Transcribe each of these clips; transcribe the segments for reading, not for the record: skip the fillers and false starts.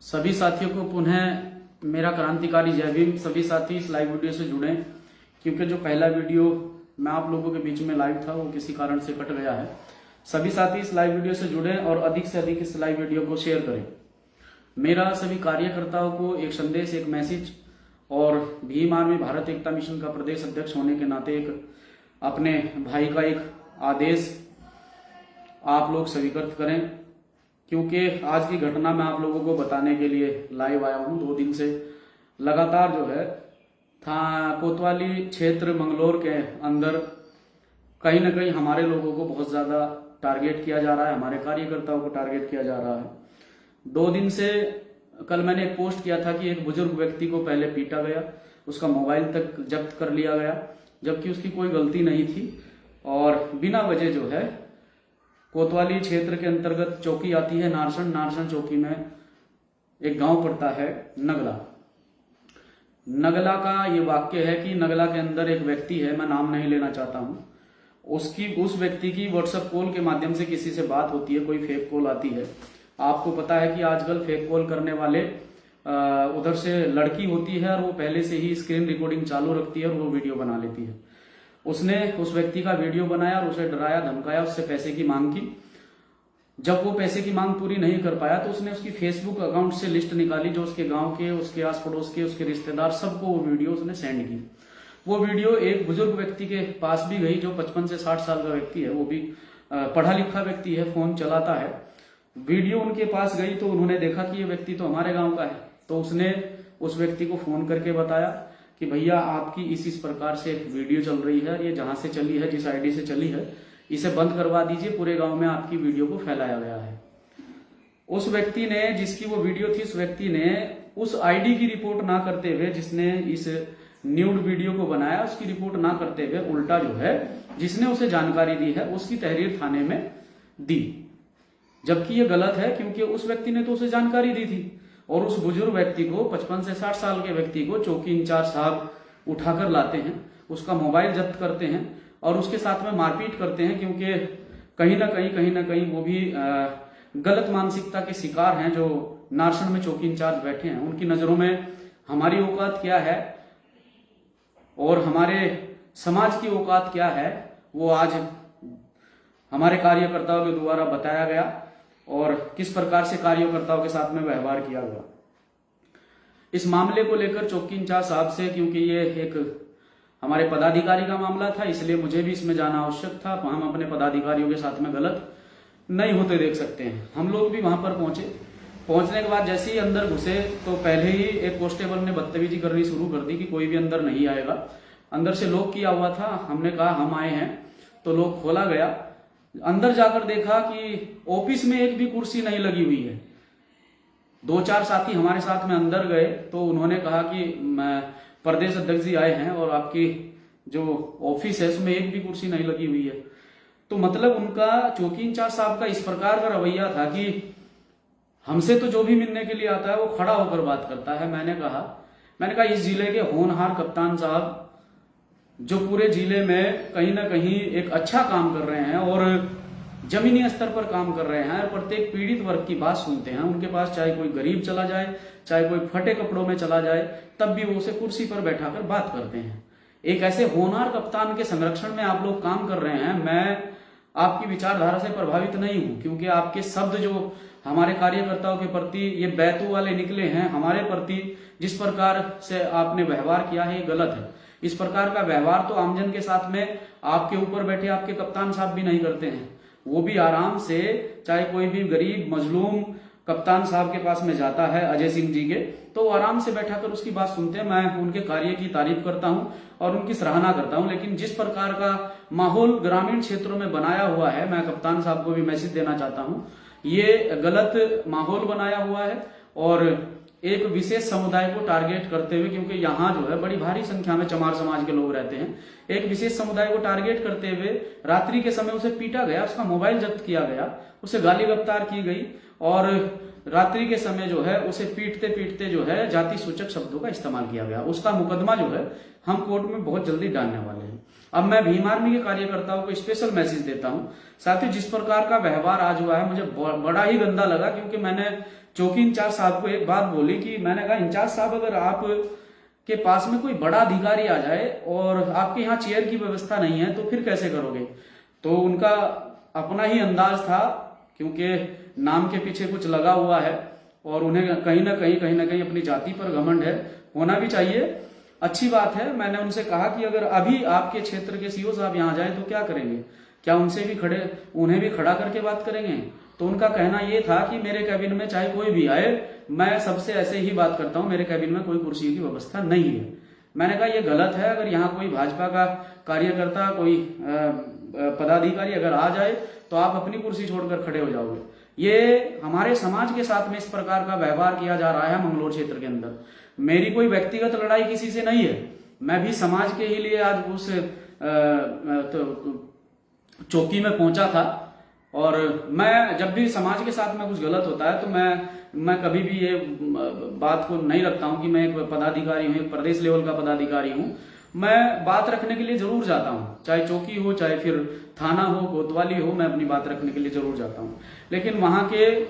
सभी साथियों को पुनः मेरा क्रांतिकारी जय भीम। सभी साथी इस लाइव वीडियो से जुड़े क्योंकि जो पहला वीडियो मैं आप लोगों के बीच में लाइव था वो किसी कारण से कट गया है। सभी साथी इस लाइव वीडियो से जुड़े और अधिक से अधिक इस लाइव वीडियो को शेयर करें। मेरा सभी कार्यकर्ताओं को एक संदेश, एक मैसेज, और भीम आर्मी भारत एकता मिशन का प्रदेश अध्यक्ष होने के नाते एक अपने भाई का एक आदेश आप लोग स्वीकृत करें, क्योंकि आज की घटना मैं आप लोगों को बताने के लिए लाइव आया हूं। 2 दिन से लगातार जो है था कोतवाली क्षेत्र मंगलौर के अंदर कहीं ना कहीं हमारे लोगों को बहुत ज्यादा टारगेट किया जा रहा है, हमारे कार्यकर्ताओं को टारगेट किया जा रहा है। 2 दिन से कल मैंने एक पोस्ट किया था कि एक बुजुर्ग व्यक्ति को पहले पीटा गया, उसका मोबाइल तक जब्त कर लिया गया, जबकि उसकी कोई गलती नहीं थी। और बिना वजह जो है कोतवाली क्षेत्र के अंतर्गत चौकी आती है नारसन चौकी में एक गांव पड़ता है नगला का ये वाक्य है कि नगला के अंदर एक व्यक्ति है, मैं नाम नहीं लेना चाहता हूं, उस व्यक्ति की व्हाट्सएप कॉल के माध्यम से किसी से बात होती है, कोई फेक कॉल आती है। आपको पता है कि आजकल फेक कॉल करने वाले उधर से लड़की होती है और वो पहले से ही स्क्रीन रिकॉर्डिंग चालू रखती है और वो वीडियो बना लेती है। उसने उस व्यक्ति का वीडियो बनाया और उसे डराया धमकाया, उससे पैसे की मांग की। जब वो पैसे की मांग पूरी नहीं कर पाया तो उसने उसकी फेसबुक अकाउंट से लिस्ट निकाली, जो उसके गांव के, उसके आस पड़ोस के, उसके रिश्तेदार, सबको वो वीडियो उसने सेंड की। वो वीडियो एक बुजुर्ग व्यक्ति के पास भी गई, जो 55 से 60 साल का व्यक्ति है, वो भी पढ़ा लिखा व्यक्ति है, फोन चलाता है। वीडियो उनके पास गई तो उन्होंने देखा कि ये व्यक्ति तो हमारे गांव का है, तो उसने उस व्यक्ति को फोन करके बताया कि भैया आपकी इस प्रकार से एक वीडियो चल रही है, ये जहां से चली है, जिस आईडी से चली है, इसे बंद करवा दीजिए, पूरे गांव में आपकी वीडियो को फैलाया गया है। उस व्यक्ति ने, जिसकी वो वीडियो थी, उस व्यक्ति ने उस आईडी की रिपोर्ट ना करते हुए, जिसने इस न्यूड वीडियो को बनाया, उसकी रिपोर्ट ना करते हुए उल्टा जो है जिसने उसे जानकारी दी है उसकी तहरीर थाने में दी, जबकि ये गलत है, क्योंकि उस व्यक्ति ने तो उसे जानकारी दी थी। और उस बुजुर्ग व्यक्ति को, 55 से 60 साल के व्यक्ति को चौकी इंचार्ज साहब उठाकर लाते हैं, उसका मोबाइल जब्त करते हैं और उसके साथ में मारपीट करते हैं, क्योंकि कहीं ना कहीं वो भी गलत मानसिकता के शिकार हैं। जो नारसन में चौकी इंचार्ज बैठे हैं, उनकी नजरों में हमारी औकात क्या है और हमारे समाज की औकात क्या है, वो आज हमारे कार्यकर्ताओं के द्वारा बताया गया और किस प्रकार से कार्यकर्ताओं के साथ में व्यवहार किया गया। इस मामले को लेकर चौकी इंचार्ज साहब से, क्योंकि ये एक हमारे पदाधिकारी का मामला था, इसलिए मुझे भी इसमें जाना आवश्यक था। हम अपने पदाधिकारियों के साथ में गलत नहीं होते देख सकते हैं। हम लोग भी वहां पर पहुंचे। पहुंचने के बाद जैसे ही अंदर घुसे तो पहले ही एक कांस्टेबल ने बदतमीजी करनी शुरू कर दी कि कोई भी अंदर नहीं आएगा। अंदर से लॉक किया हुआ था। हमने कहा हम आए हैं, तो लॉक खोला गया। अंदर जाकर देखा कि ऑफिस में एक भी कुर्सी नहीं लगी हुई है। 2-4 साथी हमारे साथ में अंदर गए तो उन्होंने कहा कि प्रदेश अध्यक्ष जी आए हैं और आपकी जो ऑफिस है उसमें एक भी कुर्सी नहीं लगी हुई है। तो मतलब उनका, चौकी इंचार्ज साहब का इस प्रकार का रवैया था कि हमसे तो जो भी मिलने के लिए आता है वो खड़ा होकर बात करता है। मैंने कहा इस जिले के होनहार कप्तान साहब, जो पूरे जिले में कहीं ना कहीं एक अच्छा काम कर रहे हैं और जमीनी स्तर पर काम कर रहे हैं, प्रत्येक पीड़ित वर्ग की बात सुनते हैं, उनके पास चाहे कोई गरीब चला जाए, चाहे कोई फटे कपड़ों में चला जाए, तब भी वो उसे कुर्सी पर बैठाकर बात करते हैं। एक ऐसे होनहार कप्तान के संरक्षण में आप लोग काम कर रहे हैं। मैं आपकी विचारधारा से प्रभावित नहीं हूं, क्योंकि आपके शब्द जो हमारे कार्यकर्ताओं के प्रति ये बैतू वाले निकले हैं, हमारे प्रति जिस प्रकार से आपने व्यवहार किया है ये गलत है। इस प्रकार का व्यवहार तो आमजन के साथ में आपके ऊपर बैठे आपके कप्तान साहब भी नहीं करते हैं। वो भी आराम से, चाहे कोई भी गरीब मजलूम कप्तान साहब के पास में जाता है, अजय सिंह जी के, तो वो आराम से बैठाकर उसकी बात सुनते हैं। मैं उनके कार्य की तारीफ करता हूं और उनकी सराहना करता हूं, लेकिन जिस प्रकार का माहौल ग्रामीण क्षेत्रों में बनाया हुआ है, मैं कप्तान साहब को भी मैसेज देना चाहता हूं, ये गलत माहौल बनाया हुआ है और एक विशेष समुदाय को टारगेट करते हुए, क्योंकि यहाँ जो है बड़ी भारी संख्या में चमार समाज के लोग रहते हैं, एक विशेष समुदाय को टारगेट करते हुए रात्रि के समय उसे पीटा गया, उसका मोबाइल जब्त किया गया, उसे गाली गफ्तार की गई और रात्रि के समय जो है उसे पीटते पीटते जो है जाति सूचक शब्दों का इस्तेमाल किया गया। उसका मुकदमा जो है हम कोर्ट में बहुत जल्दी डालने वाले हैं। अब मैं भीम आर्मी के कार्यकर्ताओं को स्पेशल मैसेज देता हूं। साथ ही जिस प्रकार का व्यवहार आज हुआ है मुझे बड़ा ही गंदा लगा, क्योंकि मैंने चौकी इंचार्ज साहब को एक बात बोली कि मैंने कहा इंचार्ज साहब अगर आप के पास में कोई बड़ा अधिकारी आ जाए और आपके यहाँ चेयर की व्यवस्था नहीं है तो फिर कैसे करोगे। तो उनका अपना ही अंदाज था, क्योंकि नाम के पीछे कुछ लगा हुआ है और उन्हें कहीं ना कहीं अपनी जाति पर घमंड है, होना भी चाहिए, अच्छी बात है। मैंने उनसे कहा कि अगर अभी आपके क्षेत्र के सीओ साहब यहाँ जाए तो क्या करेंगे, क्या उनसे भी उन्हें भी खड़ा करके बात करेंगे। तो उनका कहना यह था कि मेरे कैबिन में चाहे कोई भी आए, मैं सबसे ऐसे ही बात करता हूं, मेरे कैबिन में कोई कुर्सी की व्यवस्था नहीं है। मैंने कहा यह गलत है, अगर यहाँ कोई भाजपा का कार्यकर्ता, कोई पदाधिकारी अगर आ जाए तो आप अपनी कुर्सी छोड़कर खड़े हो जाओगे। ये हमारे समाज के साथ में इस प्रकार का व्यवहार किया जा रहा है मंगलौर क्षेत्र के अंदर। मेरी कोई व्यक्तिगत लड़ाई किसी से नहीं है, मैं भी समाज के ही लिए आज उस चौकी में पहुंचा था। और मैं जब भी समाज के साथ में कुछ गलत होता है तो मैं कभी भी ये बात को नहीं रखता हूं कि मैं एक पदाधिकारी हूं, एक प्रदेश लेवल का पदाधिकारी हूं। मैं बात रखने के लिए जरूर जाता हूं, चाहे चौकी हो, चाहे फिर थाना हो, कोतवाली हो, मैं अपनी बात रखने के लिए जरूर जाता हूं। लेकिन वहां के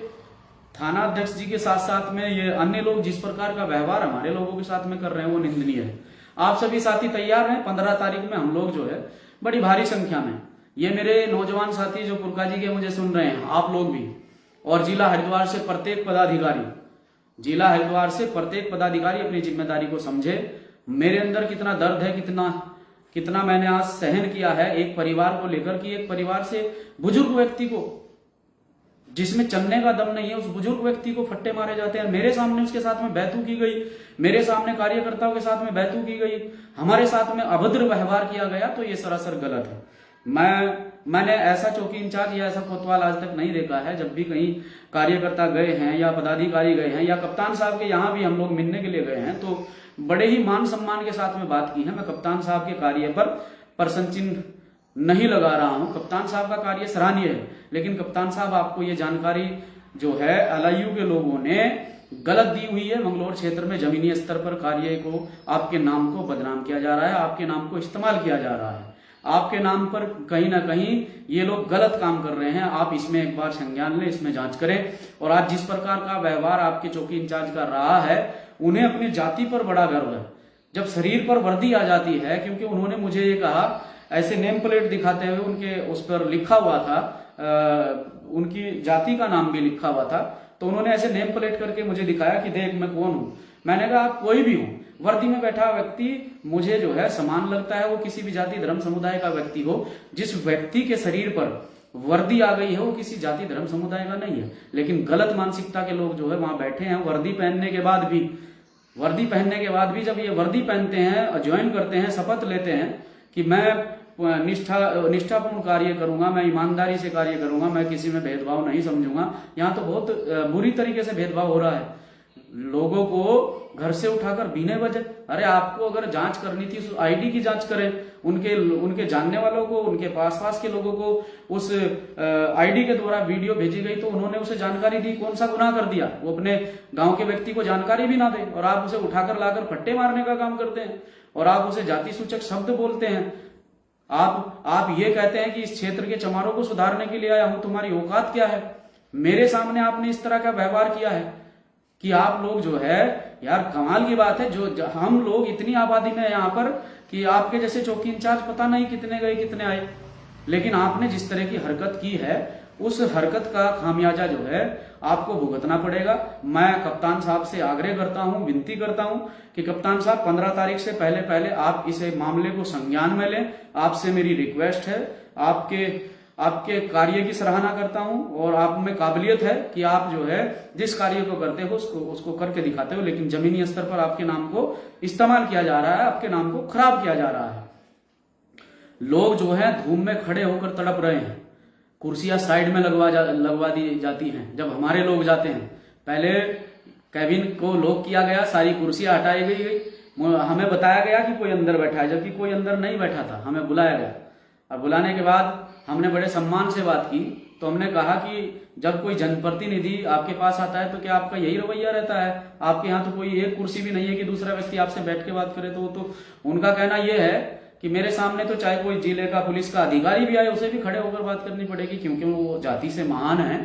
थाना अध्यक्ष जी के साथ साथ में ये अन्य लोग जिस प्रकार का व्यवहार हमारे लोगों के साथ में कर रहे हैं वो निंदनीय है। आप सभी साथी तैयार हैं, 15 तारीख में हम लोग जो है बड़ी भारी संख्या में, ये मेरे नौजवान साथी जो पुरका जी के मुझे सुन रहे हैं, आप लोग भी, और जिला हरिद्वार से प्रत्येक पदाधिकारी अपनी जिम्मेदारी को समझे। मेरे अंदर कितना दर्द है, कितना मैंने आज सहन किया है एक परिवार को लेकर, कि एक परिवार से बुजुर्ग व्यक्ति को, जिसमें चलने का दम नहीं है, उस बुजुर्ग व्यक्ति को फट्टे मारे जाते हैं। मेरे सामने उसके साथ में बैतू की गई, मेरे सामने कार्यकर्ताओं के साथ में बैतू की गई, हमारे साथ में अभद्र व्यवहार किया गया। तो ये सरासर गलत है। मैंने ऐसा चौकी इंचार्ज या ऐसा कोतवाल आज तक नहीं देखा है। जब भी कहीं कार्यकर्ता गए हैं या पदाधिकारी गए हैं या कप्तान साहब के यहाँ भी हम लोग मिलने के लिए गए हैं तो बड़े ही मान सम्मान के साथ में बात की है। मैं कप्तान साहब के कार्य पर प्रश्न चिन्ह नहीं लगा रहा हूं, कप्तान साहब का कार्य सराहनीय है, लेकिन कप्तान साहब आपको ये जानकारी जो है LIU के लोगों ने गलत दी हुई है। मंगलौर क्षेत्र में जमीनी स्तर पर कार्य को, आपके नाम को बदनाम किया जा रहा है, आपके नाम को इस्तेमाल किया जा रहा है, आपके नाम पर कहीं ना कहीं ये लोग गलत काम कर रहे हैं। आप इसमें एक बार संज्ञान लें, इसमें जांच करें। और आज जिस प्रकार का व्यवहार आपके चौकी इंचार्ज का रहा है, उन्हें अपनी जाति पर बड़ा गर्व है। जब शरीर पर वर्दी आ जाती है, क्योंकि उन्होंने मुझे ये कहा, ऐसे नेम प्लेट दिखाते हुए उनके उस पर लिखा हुआ था, उनकी जाति का नाम भी लिखा हुआ था, तो उन्होंने ऐसे नेम प्लेट करके मुझे दिखाया कि देख मैं कौन हूं। मैंने कहा आप कोई भी हो, वर्दी में बैठा व्यक्ति मुझे जो है समान लगता है, वो किसी भी जाति धर्म समुदाय का व्यक्ति हो। जिस व्यक्ति के शरीर पर वर्दी आ गई है वो किसी जाति धर्म समुदाय का नहीं है। लेकिन गलत मानसिकता के लोग जो है वहां बैठे हैं। वर्दी पहनने के बाद भी जब ये वर्दी पहनते हैं, ज्वाइन करते हैं, शपथ लेते हैं कि मैं निष्ठापूर्ण कार्य करूंगा, मैं ईमानदारी से कार्य करूंगा, मैं किसी में भेदभाव नहीं समझूंगा। यहाँ तो बहुत बुरी तरीके से भेदभाव हो रहा है। लोगों को घर से उठाकर बीने बजे, अरे आपको अगर जांच करनी थी तो ID की जांच करें, उनके जानने वालों को, उनके पास के लोगों को उस ID के द्वारा वीडियो भेजी गई तो उन्होंने उसे जानकारी दी। कौन सा गुनाह कर दिया? वो अपने गांव के व्यक्ति को जानकारी भी ना दे और आप उसे उठाकर लाकर फट्टे मारने का काम करते हैं और आप उसे जाति सूचक शब्द बोलते हैं। आप ये कहते हैं कि इस क्षेत्र के चमारों को सुधारने के लिए आया हूं, तुम्हारी औकात क्या है? मेरे सामने आपने इस तरह का व्यवहार किया है कि आप लोग जो है, यार कमाल की बात है। जो हम लोग इतनी आबादी में यहाँ पर कि आपके जैसे चौकी इंचार्ज पता नहीं कितने गए कितने आए, लेकिन आपने जिस तरह की हरकत की है उस हरकत का खामियाजा जो है आपको भुगतना पड़ेगा। मैं कप्तान साहब से आग्रह करता हूं, विनती करता हूं कि कप्तान साहब 15 तारीख से पहले आप इसे मामले को संज्ञान में लें। आपसे मेरी रिक्वेस्ट है, आपके कार्य की सराहना करता हूं और आप में काबिलियत है कि आप जो है जिस कार्य को करते हो उसको करके दिखाते हो, लेकिन जमीनी स्तर पर आपके नाम को इस्तेमाल किया जा रहा है, आपके नाम को खराब किया जा रहा है। लोग जो है धूम में खड़े होकर तड़प रहे हैं, कुर्सियां साइड में लगवा दी जाती हैं। जब हमारे लोग जाते हैं, पहले कैबिन को लॉक किया गया, सारी कुर्सियां हटाई गई, हमें बताया गया कि कोई अंदर बैठा है, जबकि कोई अंदर नहीं बैठा था। हमें बुलाया गया और बुलाने के बाद हमने बड़े सम्मान से बात की। तो हमने कहा कि जब कोई जनप्रतिनिधि आपके पास आता है तो क्या आपका यही रवैया रहता है? आपके यहाँ तो कोई एक कुर्सी भी नहीं है कि दूसरा व्यक्ति आपसे बैठ के बात करे। तो उनका कहना यह है कि मेरे सामने तो चाहे कोई जिले का पुलिस का अधिकारी भी आए उसे भी खड़े होकर बात करनी पड़ेगी, क्योंकि वो जाति से महान है।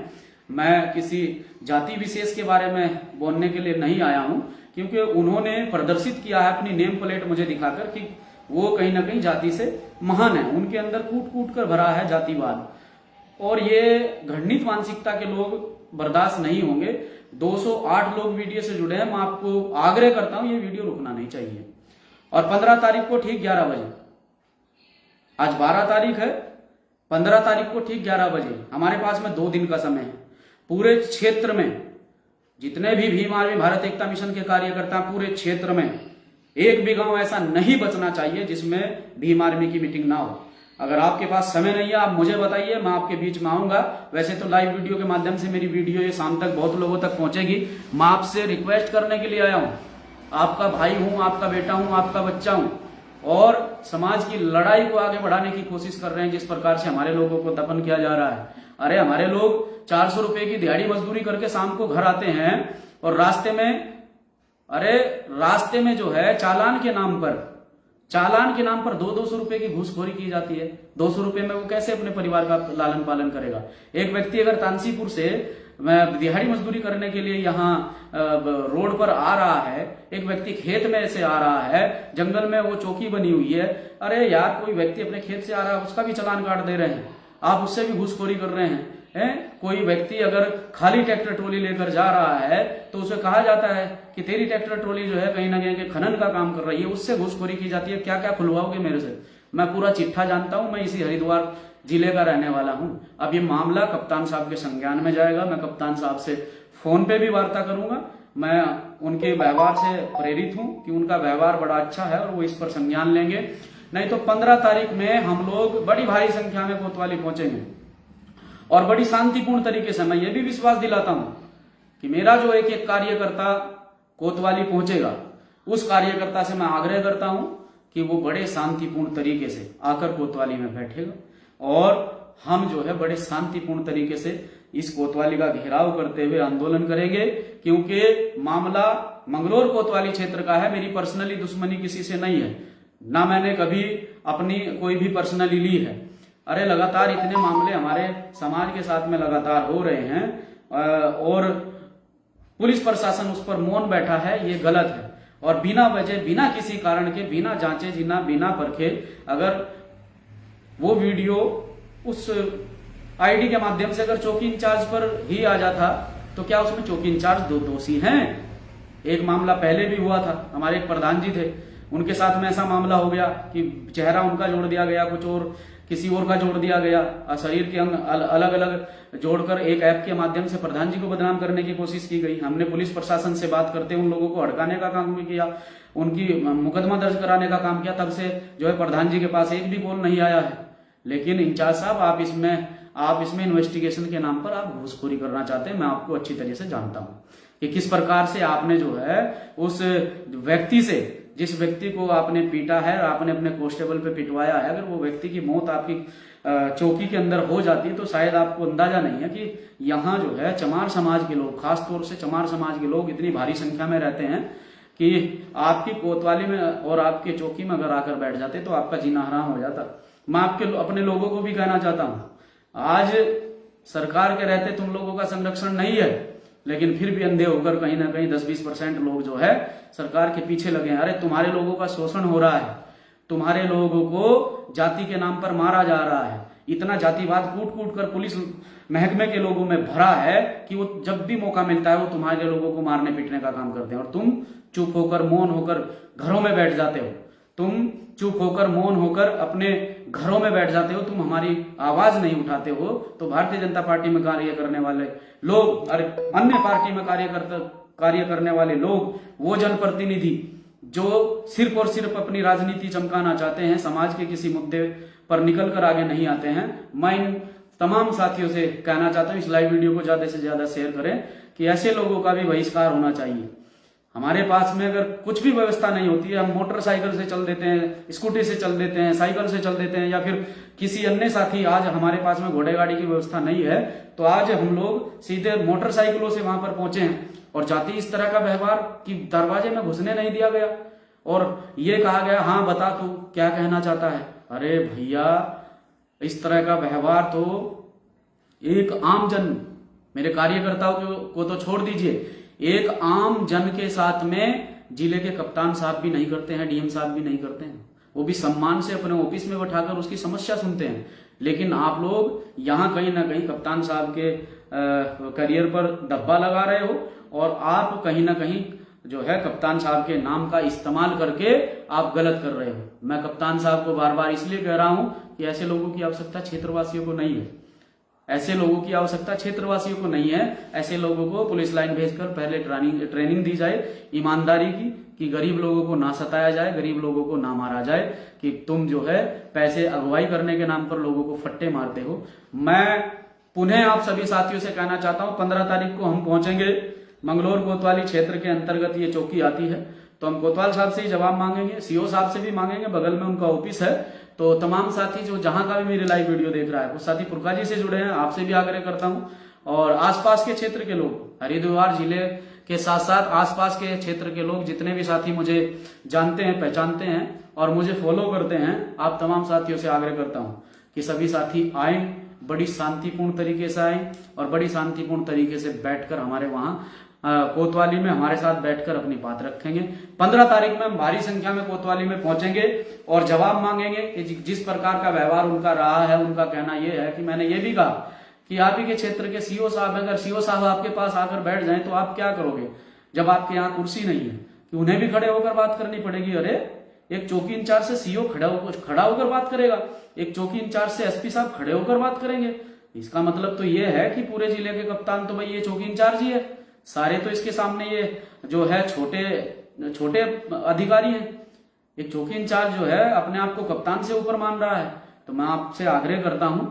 मैं किसी जाति विशेष के बारे में बोलने के लिए नहीं आया हूं, क्योंकि उन्होंने प्रदर्शित किया है अपनी नेम प्लेट मुझे दिखाकर कि वो कहीं ना कहीं जाति से महान है, उनके अंदर कूट कूट कर भरा है जातिवाद, और ये घृणित मानसिकता के लोग बर्दाश्त नहीं होंगे। 208 लोग वीडियो से जुड़े हैं, मैं आपको आग्रह करता हूं ये वीडियो रुकना नहीं चाहिए। और 15 तारीख को ठीक 11 बजे, आज 12 तारीख है, 15 तारीख को ठीक 11 बजे हमारे पास में 2 दिन का समय है। पूरे क्षेत्र में जितने भी भीम आर्मी भारत एकता मिशन के कार्यकर्ता, पूरे क्षेत्र में एक भी गांव ऐसा नहीं बचना चाहिए जिसमें भीम आर्मी की मीटिंग ना हो। अगर आपके पास समय नहीं है आप मुझे बताइए, मैं आपके बीच में आऊंगा। वैसे तो लाइव वीडियो के माध्यम से मेरी वीडियो ये शाम तक बहुत लोगों तक पहुंचेगी। मैं आपसे रिक्वेस्ट करने के लिए आया हूं, आपका भाई हूं, आपका बेटा हूं, आपका बच्चा हूं, और समाज की लड़ाई को आगे बढ़ाने की कोशिश कर रहे हैं। जिस प्रकार से हमारे लोगों को दफन किया जा रहा है, अरे हमारे लोग 400 रुपए की दिहाड़ी मजदूरी करके शाम को घर आते हैं और रास्ते में जो है चालान के नाम पर 200 रुपए की घूसखोरी की जाती है। 200 रुपए में वो कैसे अपने परिवार का लालन पालन करेगा। एक व्यक्ति अगर तानसीपुर से दिहाड़ी मजदूरी करने के लिए यहाँ रोड पर आ रहा है, एक व्यक्ति खेत में से आ रहा है, जंगल में वो चौकी बनी हुई है, अरे यार कोई व्यक्ति अपने खेत से आ रहा है उसका भी चालान काट दे रहे हैं, आप उससे भी घूसखोरी कर रहे हैं। कोई व्यक्ति अगर खाली ट्रैक्टर ट्रॉली लेकर जा रहा है तो उसे कहा जाता है कि तेरी ट्रैक्टर ट्रॉली जो है कहीं ना कहीं खनन का काम कर रही है, उससे घूसखोरी की जाती है। क्या क्या खुलवाओगे मेरे से, मैं पूरा चिट्ठा जानता हूं, मैं इसी हरिद्वार जिले का रहने वाला हूं। अब ये मामला कप्तान साहब के संज्ञान में जाएगा, मैं कप्तान साहब से फोन पे भी वार्ता करूंगा। मैं उनके व्यवहार से प्रेरित हूं कि उनका व्यवहार बड़ा अच्छा है और वो इस पर संज्ञान लेंगे। नहीं तो 15 तारीख में हम लोग बड़ी भारी संख्या में कोतवाली पहुंचेंगे और बड़ी शांतिपूर्ण तरीके से। मैं ये भी विश्वास दिलाता हूं कि मेरा जो एक एक कार्यकर्ता कोतवाली पहुंचेगा, उस कार्यकर्ता से मैं आग्रह करता हूं कि वो बड़े शांतिपूर्ण तरीके से आकर कोतवाली में बैठेगा और हम जो है बड़े शांतिपूर्ण तरीके से इस कोतवाली का घेराव करते हुए आंदोलन करेंगे। क्योंकि मामला मंगलोर कोतवाली क्षेत्र का है, मेरी पर्सनली दुश्मनी किसी से नहीं है, ना मैंने कभी अपनी कोई भी पर्सनली ली है। अरे लगातार इतने मामले हमारे समाज के साथ में लगातार हो रहे हैं और पुलिस प्रशासन उस पर मौन बैठा है, ये गलत है। और बिना वजह, बिना किसी कारण के, बिना जांचे जिना, बिना परखे अगर वो वीडियो उस आईडी के माध्यम से अगर चौकी इंचार्ज पर ही आ जाता तो क्या उसमें चौकी इंचार्ज दो दोषी हैं? एक मामला पहले भी हुआ था, हमारे एक प्रधान जी थे, उनके साथ में ऐसा मामला हो गया कि चेहरा उनका जोड़ दिया गया, कुछ और किसी और का जोड़ दिया गया, शरीर के अंग अलग अलग जोड़कर एक ऐप के माध्यम से प्रधान जी को बदनाम करने की कोशिश की गई। हमने पुलिस प्रशासन से बात करते उन लोगों को हड़काने का काम भी किया, उनकी मुकदमा दर्ज कराने का काम किया। तब से जो है प्रधान जी के पास एक भी कॉल नहीं आया है। लेकिन इंचार्ज साहब आप इसमें इन्वेस्टिगेशन के नाम पर आप घूसखोरी करना चाहते हैं। मैं आपको अच्छी तरह से जानता हूं कि किस प्रकार से आपने जो है उस व्यक्ति से, जिस व्यक्ति को आपने पीटा है, आपने अपने कांस्टेबल पे पिटवाया है, अगर वो व्यक्ति की मौत आपकी चौकी के अंदर हो जाती है तो शायद आपको अंदाजा नहीं है कि यहाँ जो है चमार समाज के लोग, खासतौर से चमार समाज के लोग इतनी भारी संख्या में रहते हैं कि आपकी कोतवाली में और आपके चौकी में अगर आकर बैठ जाते तो आपका जीना हराम हो जाता। मैं अपने लोगों को भी कहना चाहता हूं, आज सरकार के रहते तुम लोगों का संरक्षण नहीं है, लेकिन फिर भी अंधे होकर कहीं ना कहीं 10-20% लोग जो है सरकार के पीछे लगे हैं। अरे तुम्हारे लोगों का शोषण हो रहा है, तुम्हारे लोगों को जाति के नाम पर मारा जा रहा है, इतना जातिवाद कूट कूट कर पुलिस महकमे के लोगों में भरा है कि वो जब भी मौका मिलता है वो तुम्हारे लोगों को मारने पीटने का काम करते हैं और तुम चुप होकर मौन होकर घरों में बैठ जाते हो। तुम चुप होकर मौन होकर अपने घरों में बैठ जाते हो, तुम हमारी आवाज नहीं उठाते हो। तो भारतीय जनता पार्टी में कार्य करने वाले लोग, अरे अन्य पार्टी में कार्य करने वाले लोग, वो जनप्रतिनिधि जो सिर्फ और सिर्फ अपनी राजनीति चमकाना चाहते हैं, समाज के किसी मुद्दे पर निकल कर आगे नहीं आते हैं, मैं इन तमाम साथियों से कहना चाहता हूं इस लाइव वीडियो को ज्यादा से ज्यादा शेयर करें कि ऐसे लोगों का भी बहिष्कार होना चाहिए। हमारे पास में अगर कुछ भी व्यवस्था नहीं होती है, हम मोटरसाइकिल से चल देते हैं, स्कूटी से चल देते हैं, साइकिल से चल देते हैं, या फिर किसी अन्य साथी, आज हमारे पास में घोड़े गाड़ी की व्यवस्था नहीं है तो आज हम लोग सीधे मोटरसाइकिलों से वहां पर पहुंचे हैं और जाति इस तरह का व्यवहार कि दरवाजे में घुसने नहीं दिया गया और ये कहा गया हाँ बता तू क्या कहना चाहता है। अरे भैया, इस तरह का व्यवहार तो एक आम जन मेरे कार्यकर्ताओं को तो छोड़ दीजिए, एक आम जन के साथ में जिले के कप्तान साहब भी नहीं करते हैं, डीएम साहब भी नहीं करते हैं। वो भी सम्मान से अपने ऑफिस में बैठाकर उसकी समस्या सुनते हैं। लेकिन आप लोग यहाँ कहीं ना कहीं कप्तान साहब के करियर पर धब्बा लगा रहे हो, और आप कहीं ना कहीं जो है कप्तान साहब के नाम का इस्तेमाल करके आप गलत कर रहे हो। मैं कप्तान साहब को बार बार इसलिए कह रहा हूं कि ऐसे लोगों की आवश्यकता क्षेत्रवासियों को नहीं है, ऐसे लोगों की आवश्यकता क्षेत्रवासियों को नहीं है। ऐसे लोगों को पुलिस लाइन भेजकर पहले ट्रेनिंग दी जाए ईमानदारी की, कि गरीब लोगों को ना सताया जाए, गरीब लोगों को ना मारा जाए, कि तुम जो है पैसे अगुवाई करने के नाम पर लोगों को फट्टे मारते हो। मैं पुनः आप सभी साथियों से कहना चाहता हूं, 15 तारीख को हम पहुंचेंगे मंगलोर कोतवाली क्षेत्र के अंतर्गत ये चौकी आती है, तो हम कोतवाल साहब से ही जवाब मांगेंगे, सीओ साहब से भी मांगेंगे, बगल में उनका ऑफिस है। तो तमाम साथी जो जहां का भी मेरी लाइव वीडियो देख रहा है, वो साथी पुरखा जी से जुड़े हैं, आपसे भी आग्रह करता हूं, और आसपास के क्षेत्र के लोग, हरिद्वार जिले के साथ साथ आसपास के क्षेत्र के लोग, जितने भी साथी मुझे जानते हैं, पहचानते हैं और मुझे फॉलो करते हैं, आप तमाम साथियों से आग्रह करता हूं कि सभी साथी आए, बड़ी शांतिपूर्ण तरीके से आए और बड़ी शांतिपूर्ण तरीके से बैठकर हमारे वहां कोतवाली में हमारे साथ बैठकर अपनी बात रखेंगे। 15 तारीख में हम भारी संख्या में कोतवाली में पहुंचेंगे और जवाब मांगेंगे कि जिस प्रकार का व्यवहार उनका रहा है। उनका कहना यह है कि मैंने ये भी कहा कि आप ही के क्षेत्र के सीओ साहब, अगर सीओ साहब आपके पास आकर बैठ जाएं तो आप क्या करोगे, जब आपके यहाँ कुर्सी नहीं है, कि उन्हें भी खड़े होकर बात करनी पड़ेगी। अरे एक चौकी इंचार्ज से सीओ खड़ा होकर बात करेगा, एक चौकी इंचार्ज से एसपी साहब खड़े होकर बात करेंगे, इसका मतलब तो ये है कि पूरे जिले के कप्तान तो भाई ये चौकी इंचार्ज ही है, सारे तो इसके सामने ये जो है छोटे अधिकारी हैं। एक चौकी इंचार्ज जो है अपने आप को कप्तान से ऊपर मान रहा है। तो मैं आपसे आग्रह करता हूं,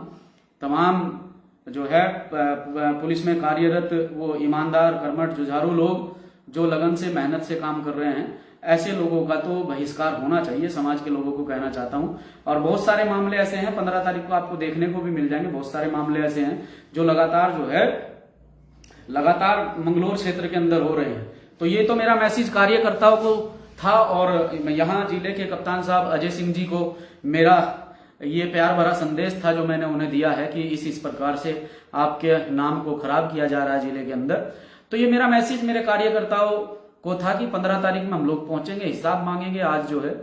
तमाम जो है पुलिस में कार्यरत वो ईमानदार, कर्मठ, जुझारू लोग जो लगन से, मेहनत से काम कर रहे हैं, ऐसे लोगों का तो बहिष्कार होना चाहिए, समाज के लोगों को कहना चाहता हूं। और बहुत सारे मामले ऐसे हैं, 15 तारीख को आपको देखने को भी मिल जाएंगे, बहुत सारे मामले ऐसे हैं जो लगातार मंगलोर क्षेत्र के अंदर हो रहे हैं। तो ये तो मेरा मैसेज कार्यकर्ताओं को था, और यहाँ जिले के कप्तान साहब अजय सिंह जी को मेरा ये प्यार भरा संदेश था जो मैंने उन्हें दिया है कि इस प्रकार से आपके नाम को खराब किया जा रहा है जिले के अंदर। तो ये मेरा मैसेज मेरे कार्यकर्ताओं को था कि 15 तारीख में हम लोग पहुंचेंगे, हिसाब मांगेंगे। आज जो है,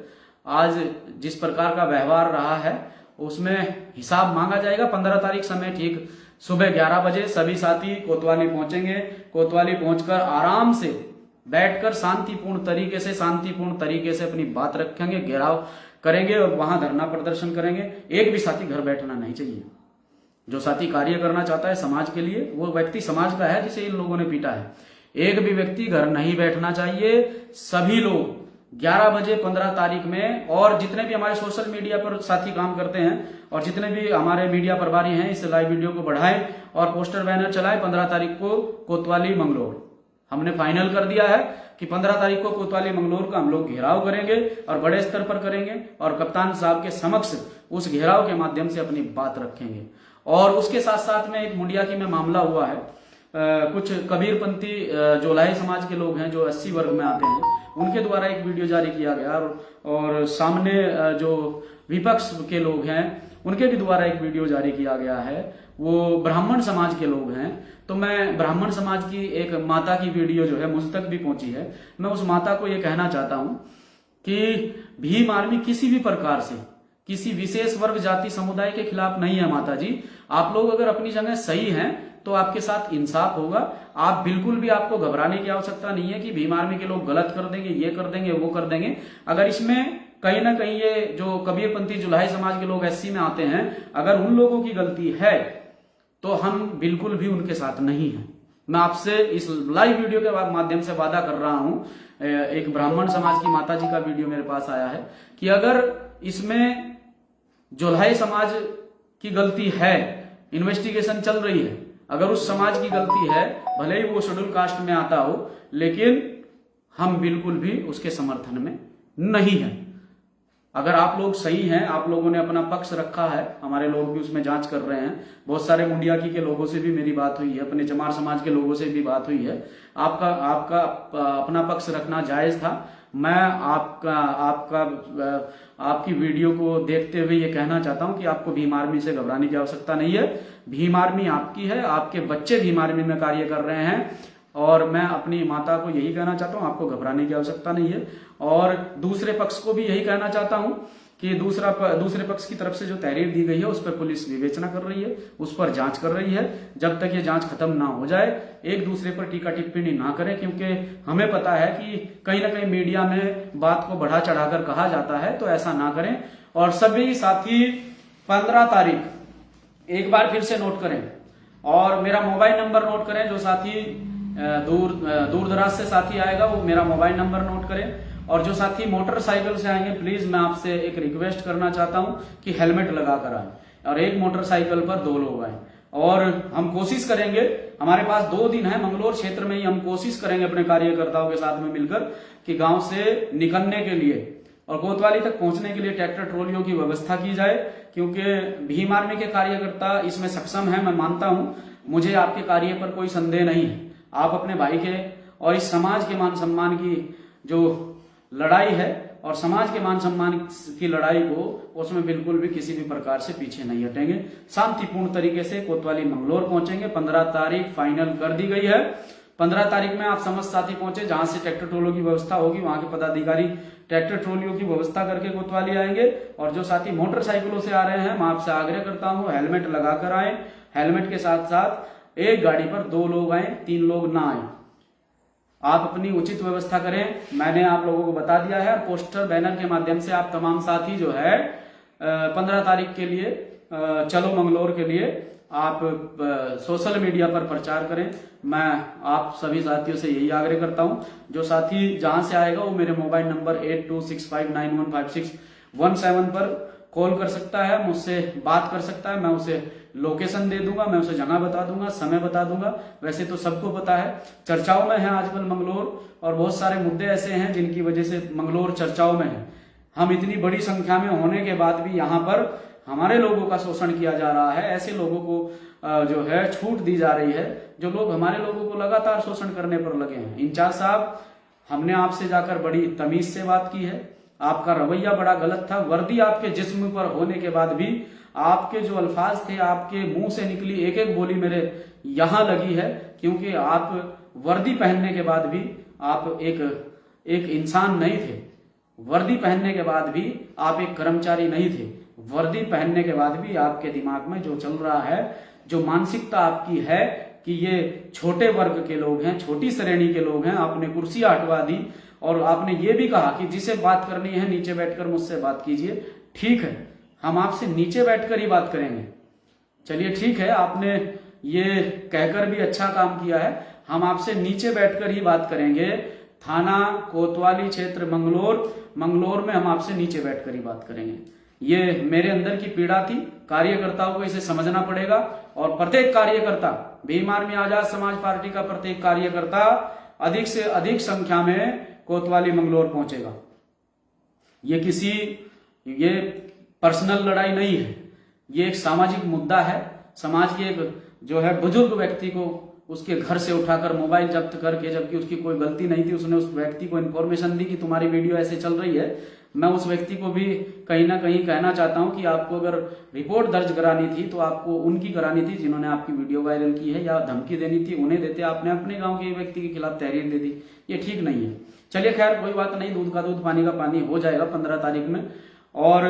आज जिस प्रकार का व्यवहार रहा है उसमें हिसाब मांगा जाएगा। 15 तारीख समय ठीक सुबह 11 बजे सभी साथी कोतवाली पहुंचेंगे। कोतवाली पहुंचकर आराम से बैठकर शांतिपूर्ण तरीके से अपनी बात रखेंगे, घेराव करेंगे और वहां धरना प्रदर्शन करेंगे। एक भी साथी घर बैठना नहीं चाहिए। जो साथी कार्य करना चाहता है समाज के लिए, वो व्यक्ति समाज का है जिसे इन लोगों ने पीटा है। एक भी व्यक्ति घर नहीं बैठना चाहिए। सभी लोग 11 बजे 15 तारीख में, और जितने भी हमारे सोशल मीडिया पर साथी काम करते हैं और जितने भी हमारे मीडिया प्रभारी हैं, इस लाइव वीडियो को बढ़ाएं और पोस्टर बैनर चलाएं। 15 तारीख को कोतवाली मंगलोर हमने फाइनल कर दिया है कि 15 तारीख को कोतवाली मंगलोर का हम लोग घेराव करेंगे और बड़े स्तर पर करेंगे, और कप्तान साहब के समक्ष उस घेराव के माध्यम से अपनी बात रखेंगे। और उसके साथ साथ में एक मुंडिया की में मामला हुआ है, कुछ कबीरपंथी जो लाही समाज के लोग हैं जो 80 वर्ग में आते हैं, उनके द्वारा एक वीडियो जारी किया गया, और सामने जो विपक्ष के लोग हैं उनके भी द्वारा एक वीडियो जारी किया गया है। वो ब्राह्मण समाज के लोग हैं। तो मैं ब्राह्मण समाज की एक माता की वीडियो जो है मुझ तक भी पहुंची है। मैं उस माता को ये कहना चाहता हूं कि भीम आर्मी किसी भी प्रकार से किसी विशेष वर्ग, जाति, समुदाय के खिलाफ नहीं है। माता जी, आप लोग अगर अपनी जगह सही हैं तो आपके साथ इंसाफ होगा। आप बिल्कुल भी, आपको घबराने की आवश्यकता नहीं है कि भीम आर्मी के लोग गलत कर देंगे, ये कर देंगे, वो कर देंगे। अगर इसमें कहीं ना कहीं ये जो कबीरपंथी जुलाही समाज के लोग एससी में आते हैं, अगर उन लोगों की गलती है तो हम बिल्कुल भी उनके साथ नहीं हैं। मैं आपसे इस लाइव वीडियो के माध्यम से वादा कर रहा हूं, एक ब्राह्मण समाज की माता जी का वीडियो मेरे पास आया है, कि अगर इसमें जुलाही समाज की गलती है, इन्वेस्टिगेशन चल रही है, अगर उस समाज की गलती है, भले ही वो शेड्यूल कास्ट में आता हो, लेकिन हम बिल्कुल भी उसके समर्थन में नहीं है। अगर आप लोग सही हैं, आप लोगों ने अपना पक्ष रखा है, हमारे लोग भी उसमें जांच कर रहे हैं, बहुत सारे मुंडियाकी के लोगों से भी मेरी बात हुई है, अपने चमार समाज के लोगों से भी बात हुई है। आपका अपना पक्ष रखना जायज था, मैं आपकी वीडियो को देखते हुए ये कहना चाहता हूं कि आपको भीम आर्मी से घबराने की आवश्यकता नहीं है। भीम आर्मी आपकी है, आपके बच्चे भीम आर्मी में कार्य कर रहे हैं और मैं अपनी माता को यही कहना चाहता हूं, आपको घबराने की आवश्यकता नहीं है। और दूसरे पक्ष को भी यही कहना चाहता हूं कि दूसरे पक्ष की तरफ से जो तहरीर दी गई है उस पर पुलिस विवेचना कर रही है, उस पर जांच कर रही है। जब तक ये जांच खत्म ना हो जाए एक दूसरे पर टीका टिप्पणी ना करें, क्योंकि हमें पता है कि कहीं ना कहीं मीडिया में बात को बढ़ा चढ़ाकर कहा जाता है, तो ऐसा ना करें। और सभी साथी 15 तारीख एक बार फिर से नोट करें और मेरा मोबाइल नंबर नोट करें। जो साथी दूर दराज से साथी आएगा वो मेरा मोबाइल नंबर नोट करें। और जो साथी मोटरसाइकिल से आएंगे प्लीज मैं आपसे एक रिक्वेस्ट करना चाहता हूं कि हेलमेट लगा कर आए और एक मोटरसाइकिल पर 2 लोग आए। और हम कोशिश करेंगे, हमारे पास 2 दिन है मंगलौर क्षेत्र में ही, हम कोशिश करेंगे अपने कार्यकर्ताओं के साथ में मिलकर कि गांव से निकलने के लिए और कोतवाली तक पहुंचने के लिए ट्रैक्टर ट्रॉलियों की व्यवस्था की जाए, क्योंकि भीम आर्मी के कार्यकर्ता इसमें सक्षम है, मैं मानता हूं। मुझे आपके कार्य पर कोई संदेह नहीं है। आप अपने भाई के और इस समाज के मान सम्मान की जो लड़ाई है और समाज के मान सम्मान की लड़ाई को, उसमें बिल्कुल भी किसी भी प्रकार से पीछे नहीं हटेंगे। शांतिपूर्ण तरीके से कोतवाली मंगलौर पहुंचेंगे। 15 तारीख फाइनल कर दी गई है। 15 तारीख में आप समस्त साथी पहुंचे, जहां से ट्रैक्टर ट्रोलियों की व्यवस्था होगी वहां के पदाधिकारी ट्रैक्टर ट्रोलियों की व्यवस्था करके कोतवाली आएंगे। और जो साथी मोटरसाइकिलों से आ रहे हैं मैं आपसे आग्रह करता हूं हेलमेट लगाकर आए। हेलमेट के साथ साथ एक गाड़ी पर 2 लोग आए, 3 लोग ना आए। आप अपनी उचित व्यवस्था करें, मैंने आप लोगों को बता दिया है। और पोस्टर बैनर के माध्यम से आप तमाम साथी जो है 15 तारीख के लिए चलो मंगलौर के लिए आप सोशल मीडिया पर प्रचार करें। मैं आप सभी साथियों से यही आग्रह करता हूं। जो साथी जहां से आएगा वो मेरे मोबाइल नंबर 8265915617 पर कॉल कर सकता है, मुझसे बात कर सकता है। मैं उसे लोकेशन दे दूंगा, मैं उसे जगह बता दूंगा, समय बता दूंगा। वैसे तो सबको पता है, चर्चाओं में है आजकल मंगलौर, और बहुत सारे मुद्दे ऐसे हैं जिनकी वजह से मंगलौर चर्चाओं में है। हम इतनी बड़ी संख्या में होने के बाद भी यहाँ पर हमारे लोगों का शोषण किया जा रहा है। ऐसे लोगों को जो है छूट दी जा रही है जो लोग हमारे लोगों को लगातार शोषण करने पर लगे हैं। इंचार्ज साहब, हमने आपसे जाकर बड़ी तमीज से बात की है, आपका रवैया बड़ा गलत था। वर्दी आपके जिस्म पर होने के बाद भी आपके जो अल्फाज थे, आपके मुंह से निकली एक एक बोली मेरे यहां लगी है, क्योंकि आप वर्दी पहनने के बाद भी आप एक इंसान नहीं थे। वर्दी पहनने के बाद भी आप एक कर्मचारी नहीं थे। वर्दी पहनने के बाद भी आपके दिमाग में जो चल रहा है, जो मानसिकता आपकी है कि ये छोटे वर्ग के लोग हैं, छोटी श्रेणी के लोग हैं, आपने कुर्सियां हटवा दी। और आपने ये भी कहा कि जिसे बात करनी है नीचे बैठकर मुझसे बात कीजिए। ठीक है, हम आपसे नीचे बैठकर ही बात करेंगे। चलिए ठीक है, आपने ये कहकर भी अच्छा काम किया है। हम आपसे नीचे बैठकर ही बात करेंगे। थाना कोतवाली क्षेत्र मंगलौर में हम आपसे नीचे बैठकर ही बात करेंगे। ये मेरे अंदर की पीड़ा थी, कार्यकर्ताओं को इसे समझना पड़ेगा। और प्रत्येक कार्यकर्ता, भीम आर्मी आजाद समाज पार्टी का प्रत्येक कार्यकर्ता अधिक से अधिक संख्या में कोतवाली मंगलौर पहुंचेगा। ये पर्सनल लड़ाई नहीं है, ये एक सामाजिक मुद्दा है। समाज के एक जो है बुजुर्ग व्यक्ति को उसके घर से उठाकर मोबाइल जब्त करके, जबकि उसकी कोई गलती नहीं थी, उसने उस व्यक्ति को इन्फॉर्मेशन दी कि तुम्हारी वीडियो ऐसे चल रही है। मैं उस व्यक्ति को भी कहीं ना कहीं कहना चाहता हूं कि आपको अगर रिपोर्ट दर्ज करानी थी तो आपको उनकी करानी थी जिन्होंने आपकी वीडियो वायरल की है, या धमकी देनी थी उन्हें देते। आपने अपने गांव के व्यक्ति के खिलाफ तहरीर दे दी, ये ठीक नहीं है। चलिए खैर कोई बात नहीं, दूध का दूध पानी का पानी हो जाएगा 15 तारीख में। और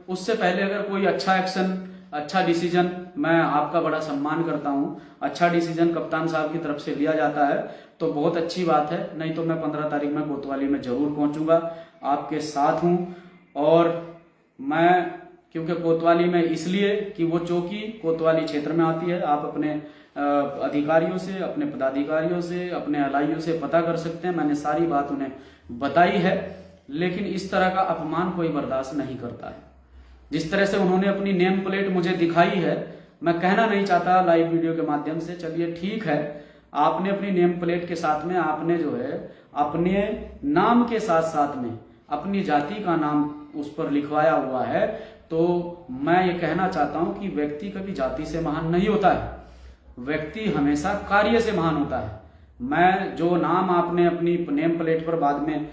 उससे पहले अगर कोई अच्छा एक्शन, अच्छा डिसीजन, मैं आपका बड़ा सम्मान करता हूं, अच्छा डिसीजन कप्तान साहब की तरफ से लिया जाता है तो बहुत अच्छी बात है। नहीं तो मैं 15 तारीख में कोतवाली में जरूर पहुंचूंगा, आपके साथ हूं। और मैं क्योंकि कोतवाली में इसलिए कि वो चौकी कोतवाली क्षेत्र में आती है, आप अपने अधिकारियों से, अपने पदाधिकारियों से, अपने अलाइयों से पता कर सकते हैं। मैंने सारी बात उन्हें बताई है, लेकिन इस तरह का अपमान कोई बर्दाश्त नहीं करता है। जिस तरह से उन्होंने अपनी नेम प्लेट मुझे दिखाई है, मैं कहना नहीं चाहता लाइव वीडियो के माध्यम से। चलिए ठीक है, आपने अपनी नेम प्लेट के साथ में आपने जो है अपने नाम के साथ साथ में अपनी जाति का नाम उस पर लिखवाया हुआ है, तो मैं ये कहना चाहता हूं कि व्यक्ति कभी जाति से महान नहीं होता है, व्यक्ति हमेशा कार्य से महान होता है। मैं जो नाम आपने अपनी नेम प्लेट पर बाद में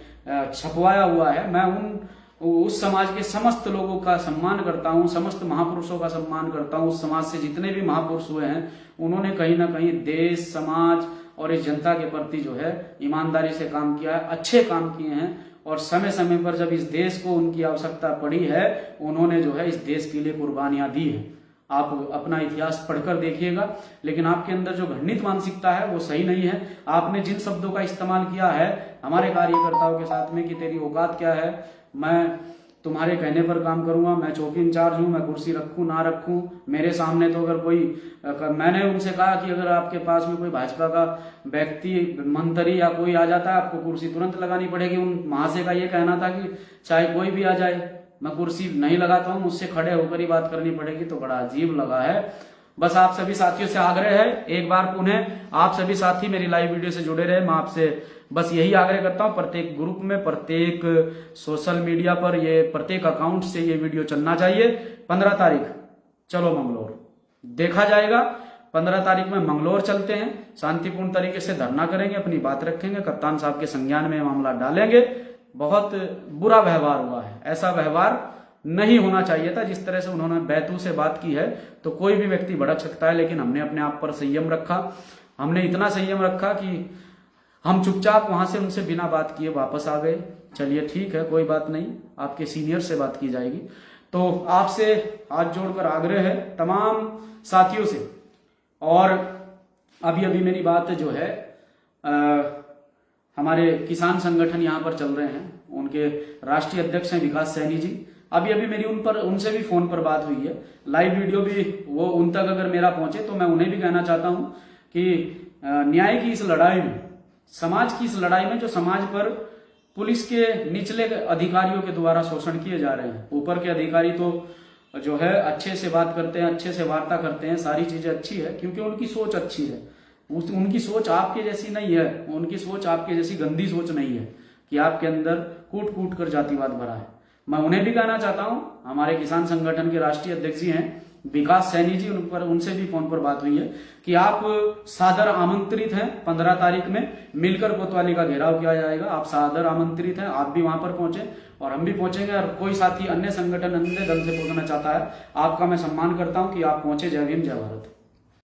छपवाया हुआ है, मैं उस समाज के समस्त लोगों का सम्मान करता हूं, समस्त महापुरुषों का सम्मान करता हूं। उस समाज से जितने भी महापुरुष हुए हैं उन्होंने कहीं ना कहीं देश, समाज और इस जनता के प्रति जो है ईमानदारी से काम किया है, अच्छे काम किए हैं। और समय समय पर जब इस देश को उनकी आवश्यकता पड़ी है, उन्होंने जो है इस देश के लिए कुर्बानियां दी है। आप अपना इतिहास पढ़कर देखिएगा। लेकिन आपके अंदर जो घृणित मानसिकता है वो सही नहीं है। आपने जिन शब्दों का इस्तेमाल किया है हमारे कार्यकर्ताओं के साथ में कि तेरी औकात क्या है, मैं तुम्हारे कहने पर काम करूंगा, मैं चौकी इंचार्ज हूं, मैं कुर्सी रखूं ना रखूं, मेरे सामने तो अगर कोई, मैंने उनसे कहा कि अगर आपके पास में कोई भाजपा का व्यक्ति, मंत्री या कोई आ जाता है, आपको कुर्सी तुरंत लगानी पड़ेगी। उन महाशय का ये कहना था कि चाहे कोई भी आ जाए मैं कुर्सी नहीं लगाता हूं, मुझसे खड़े होकर ही बात करनी पड़ेगी। तो बड़ा अजीब लगा है। बस आप सभी साथियों से आग्रह है, एक बार पुनः आप सभी साथी मेरी लाइव वीडियो से जुड़े रहे। मैं आपसे बस यही आग्रह करता हूं, प्रत्येक ग्रुप में, प्रत्येक सोशल मीडिया पर, ये प्रत्येक अकाउंट से ये वीडियो चलना चाहिए। 15 तारीख चलो मंगलौर देखा जाएगा। 15 तारीख में मंगलौर चलते हैं, शांतिपूर्ण तरीके से धरना करेंगे, अपनी बात रखेंगे, कप्तान साहब के संज्ञान में मामला डालेंगे। बहुत बुरा व्यवहार हुआ है, ऐसा व्यवहार नहीं होना चाहिए था। जिस तरह से उन्होंने बैतू से बात की है तो कोई भी व्यक्ति भड़क सकता है, लेकिन हमने अपने आप पर संयम रखा। हमने इतना संयम रखा कि हम चुपचाप वहां से उनसे बिना बात किए वापस आ गए। चलिए ठीक है, कोई बात नहीं, आपके सीनियर से बात की जाएगी। तो आपसे हाथ जोड़कर आग्रह है तमाम साथियों से। और अभी अभी मेरी बात जो है हमारे किसान संगठन यहाँ पर चल रहे हैं, उनके राष्ट्रीय अध्यक्ष हैं विकास सैनी जी। अभी अभी मेरी उनसे भी फोन पर बात हुई है, लाइव वीडियो भी वो उन तक अगर मेरा पहुंचे तो मैं उन्हें भी कहना चाहता हूं कि न्याय की इस लड़ाई में, समाज की इस लड़ाई में, जो समाज पर पुलिस के निचले अधिकारियों के द्वारा शोषण किए जा रहे हैं, ऊपर के अधिकारी तो जो है अच्छे से बात करते हैं, अच्छे से वार्ता करते हैं, सारी चीजें अच्छी है क्योंकि उनकी सोच अच्छी है। उनकी सोच आपके जैसी नहीं है, उनकी सोच आपके जैसी गंदी सोच नहीं है कि आपके अंदर कूट कूट कर जातिवाद भरा है। मैं उन्हें भी कहना चाहता हूं, हमारे किसान संगठन के राष्ट्रीय अध्यक्ष जी हैं विकास सैनी जी, उनसे भी फोन पर बात हुई है कि आप सादर आमंत्रित हैं। 15 तारीख में मिलकर कोतवाली का घेराव किया जाएगा, आप सादर आमंत्रित हैं, आप भी वहां पर पहुंचे और हम भी पहुंचेंगे। और कोई साथी अन्य संगठन, अन्य दल से पहुंचना चाहता है, आपका मैं सम्मान करता हूं कि आप पहुंचे। जय भीम, जय भारत।